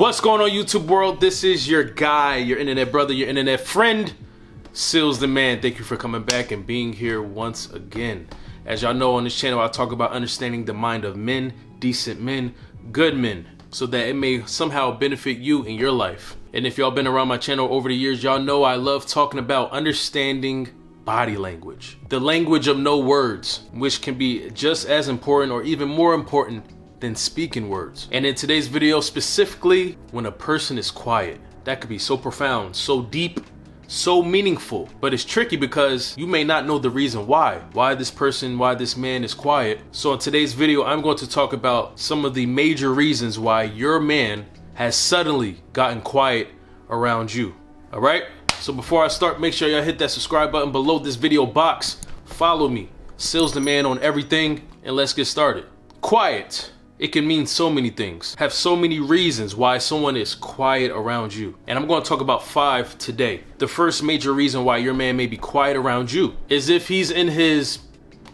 What's going on, YouTube world? This is your guy, your internet brother, your internet friend, Sealz the man. Thank you for coming back and being here once again. As y'all know, on this channel, I talk about understanding the mind of men, decent men, good men, so that it may somehow benefit you in your life. And if y'all been around my channel over the years, y'all know I love talking about understanding body language. The language of no words, which can be just as important or even more important than speaking words. And in today's video, specifically, when a person is quiet, that could be so profound, so deep, so meaningful. But it's tricky because you may not know the reason why this man is quiet. So in today's video, I'm going to talk about some of the major reasons why your man has suddenly gotten quiet around you. All right? So before I start, make sure y'all hit that subscribe button below this video box. Follow me, Sealz the man, on everything, and let's get started. Quiet. It can mean so many things, have so many reasons why someone is quiet around you. And I'm going to talk about 5 today. The first major reason why your man may be quiet around you is if he's in his,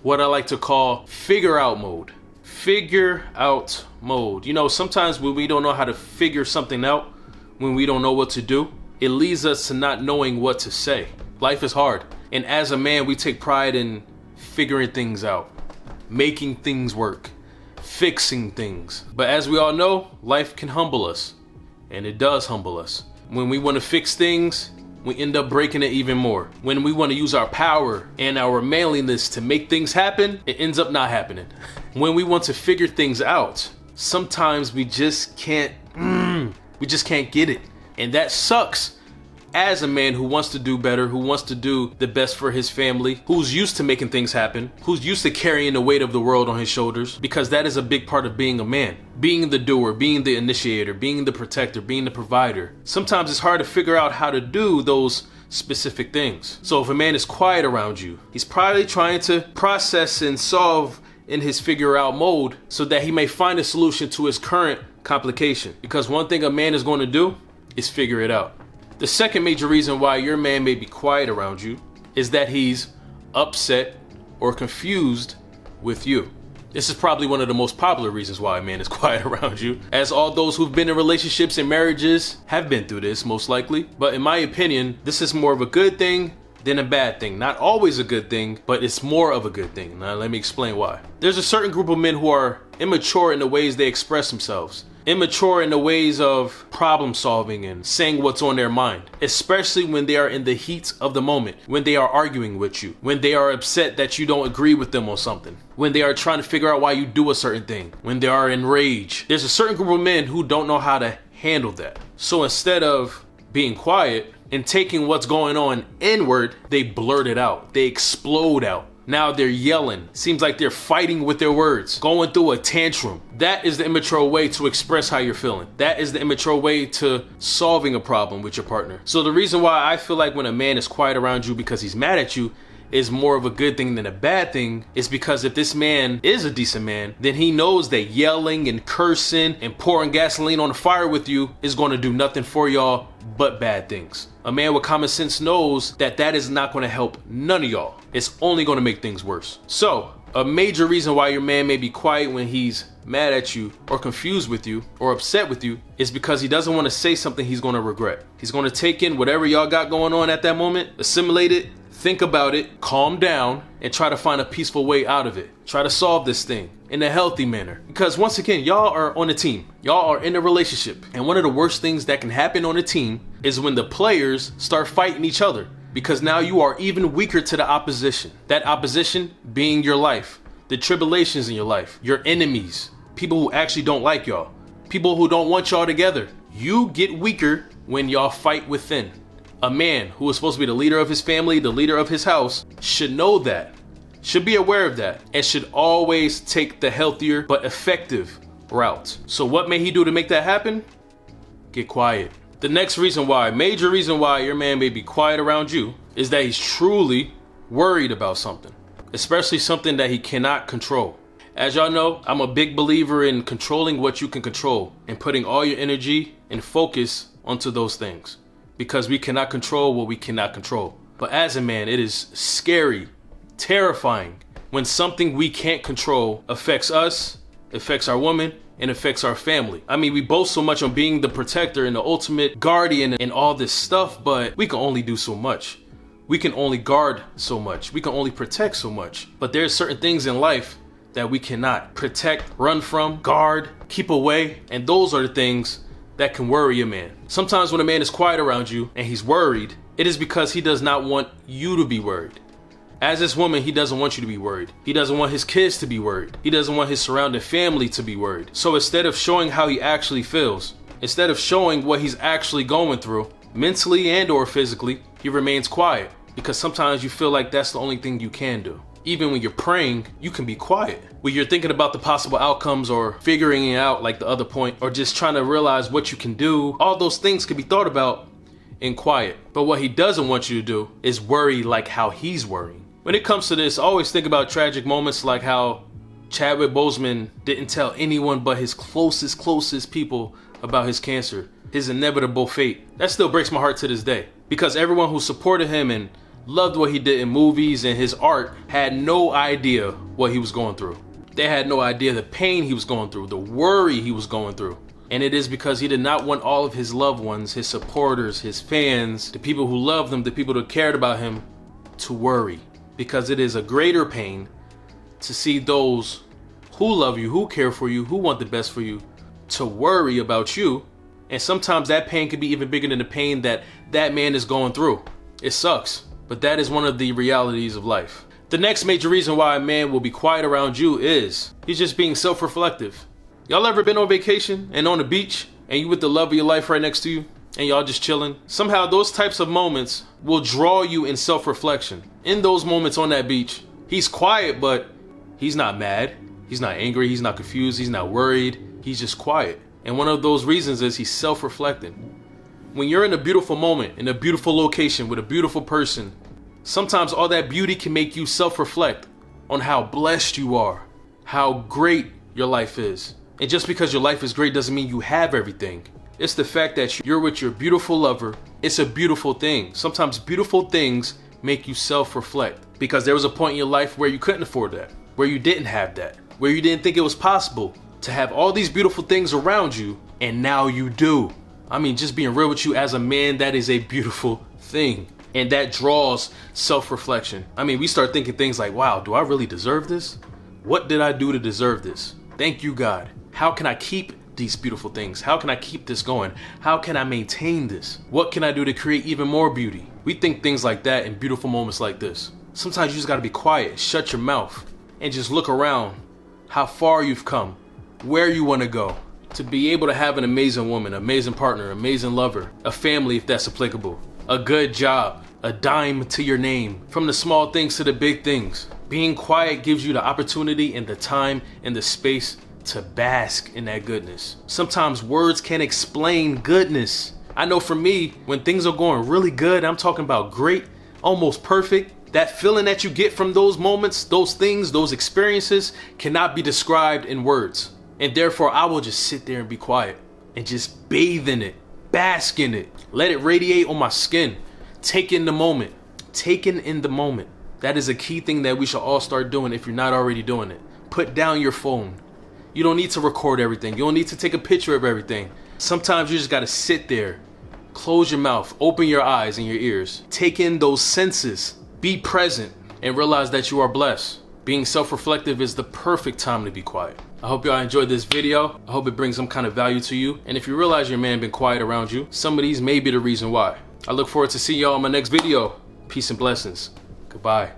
what I like to call, figure out mode. Figure out mode. You know, sometimes when we don't know how to figure something out, when we don't know what to do, it leads us to not knowing what to say. Life is hard. And as a man, we take pride in figuring things out, making things work, fixing things. But as we all know, life can humble us, and it does humble us. When we want to fix things, we end up breaking it even more. When we want to use our power and our manliness to make things happen, it ends up not happening. When we want to figure things out, sometimes we just can't get it. And that sucks. As a man who wants to do better, who wants to do the best for his family, who's used to making things happen, who's used to carrying the weight of the world on his shoulders, because that is a big part of being a man. Being the doer, being the initiator, being the protector, being the provider. Sometimes it's hard to figure out how to do those specific things. So if a man is quiet around you, he's probably trying to process and solve in his figure out mode so that he may find a solution to his current complication. Because one thing a man is going to do is figure it out. The second major reason why your man may be quiet around you is that he's upset or confused with you. This is probably one of the most popular reasons why a man is quiet around you, as all those who've been in relationships and marriages have been through this, most likely. But in my opinion, this is more of a good thing than a bad thing. Not always a good thing, but it's more of a good thing. Now let me explain why. There's a certain group of men who are immature in the ways they express themselves. Immature in the ways of problem solving and saying what's on their mind, especially when they are in the heat of the moment, when they are arguing with you, when they are upset that you don't agree with them on something, when they are trying to figure out why you do a certain thing, when they are in rage. There's a certain group of men who don't know how to handle that. So instead of being quiet and taking what's going on inward, they blurt it out, they explode out. Now they're yelling. Seems like they're fighting with their words, going through a tantrum. That is the immature way to express how you're feeling. That is the immature way to solving a problem with your partner. So the reason why I feel like when a man is quiet around you because he's mad at you is more of a good thing than a bad thing is because if this man is a decent man, then he knows that yelling and cursing and pouring gasoline on the fire with you is going to do nothing for y'all but bad things. A man with common sense knows that that is not going to help none of y'all. It's only going to make things worse. So a major reason why your man may be quiet when he's mad at you or confused with you or upset with you is because he doesn't want to say something he's going to regret. He's going to take in whatever y'all got going on at that moment, assimilate it, think about it, calm down, and try to find a peaceful way out of it. Try to solve this thing in a healthy manner. Because once again, y'all are on a team. Y'all are in a relationship. And one of the worst things that can happen on a team is when the players start fighting each other. Because now you are even weaker to the opposition. That opposition being your life, the tribulations in your life, your enemies, people who actually don't like y'all, people who don't want y'all together. You get weaker when y'all fight within. A man who is supposed to be the leader of his family, the leader of his house, should know that, should be aware of that, and should always take the healthier but effective route. So what may he do to make that happen? Get quiet. The next reason why, major reason why your man may be quiet around you is that he's truly worried about something, especially something that he cannot control. As y'all know, I'm a big believer in controlling what you can control and putting all your energy and focus onto those things. Because we cannot control what we cannot control. But as a man, it is scary, terrifying when something we can't control affects us, affects our woman, and affects our family. I mean, we boast so much on being the protector and the ultimate guardian and all this stuff, but we can only do so much. We can only guard so much. We can only protect so much. But there's certain things in life that we cannot protect, run from, guard, keep away. And those are the things that can worry a man. Sometimes when a man is quiet around you and he's worried, it is because he does not want you to be worried. As this woman, he doesn't want you to be worried. He doesn't want his kids to be worried. He doesn't want his surrounding family to be worried. So instead of showing how he actually feels, instead of showing what he's actually going through, mentally and or physically, he remains quiet. Because sometimes you feel like that's the only thing you can do. Even when you're praying, you can be quiet. When you're thinking about the possible outcomes or figuring it out like the other point, or just trying to realize what you can do, all those things can be thought about in quiet. But what he doesn't want you to do is worry like how he's worrying. When it comes to this, always think about tragic moments like how Chadwick Boseman didn't tell anyone but his closest people about his cancer, his inevitable fate. That still breaks my heart to this day. Because everyone who supported him and loved what he did in movies and his art had no idea what he was going through. They had no idea the pain he was going through, the worry he was going through. And it is because he did not want all of his loved ones, his supporters, his fans, the people who loved him, the people who cared about him, to worry. Because it is a greater pain to see those who love you, who care for you, who want the best for you, to worry about you. And sometimes that pain could be even bigger than the pain that that man is going through. It sucks. But that is one of the realities of life. The next major reason why a man will be quiet around you is he's just being self-reflective. Y'all ever been on vacation and on the beach and you with the love of your life right next to you and y'all just chilling? Somehow those types of moments will draw you in self-reflection. In those moments on that beach, he's quiet, but he's not mad. He's not angry. He's not confused. He's not worried. He's just quiet. And one of those reasons is he's self-reflecting. When you're in a beautiful moment, in a beautiful location with a beautiful person, sometimes all that beauty can make you self-reflect on how blessed you are, how great your life is. And just because your life is great doesn't mean you have everything. It's the fact that you're with your beautiful lover. It's a beautiful thing. Sometimes beautiful things make you self-reflect because there was a point in your life where you couldn't afford that, where you didn't have that, where you didn't think it was possible to have all these beautiful things around you, and now you do. I mean, just being real with you, as a man, that is a beautiful thing. And that draws self-reflection. I mean, we start thinking things like, wow, do I really deserve this? What did I do to deserve this? Thank you, God. How can I keep these beautiful things? How can I keep this going? How can I maintain this? What can I do to create even more beauty? We think things like that in beautiful moments like this. Sometimes you just gotta be quiet, shut your mouth, and just look around how far you've come, where you wanna go. To be able to have an amazing woman, amazing partner, amazing lover, a family if that's applicable, a good job, a dime to your name, from the small things to the big things. Being quiet gives you the opportunity and the time and the space to bask in that goodness. Sometimes words can't explain goodness. I know for me, when things are going really good, I'm talking about great, almost perfect, that feeling that you get from those moments, those things, those experiences cannot be described in words. And therefore, I will just sit there and be quiet and just bathe in it, bask in it, let it radiate on my skin, take in the moment, taking in the moment. That is a key thing that we should all start doing if you're not already doing it. Put down your phone. You don't need to record everything. You don't need to take a picture of everything. Sometimes you just got to sit there, close your mouth, open your eyes and your ears, take in those senses, be present, and realize that you are blessed. Being self-reflective is the perfect time to be quiet. I hope y'all enjoyed this video. I hope it brings some kind of value to you. And if you realize your man been quiet around you, some of these may be the reason why. I look forward to seeing y'all in my next video. Peace and blessings. Goodbye.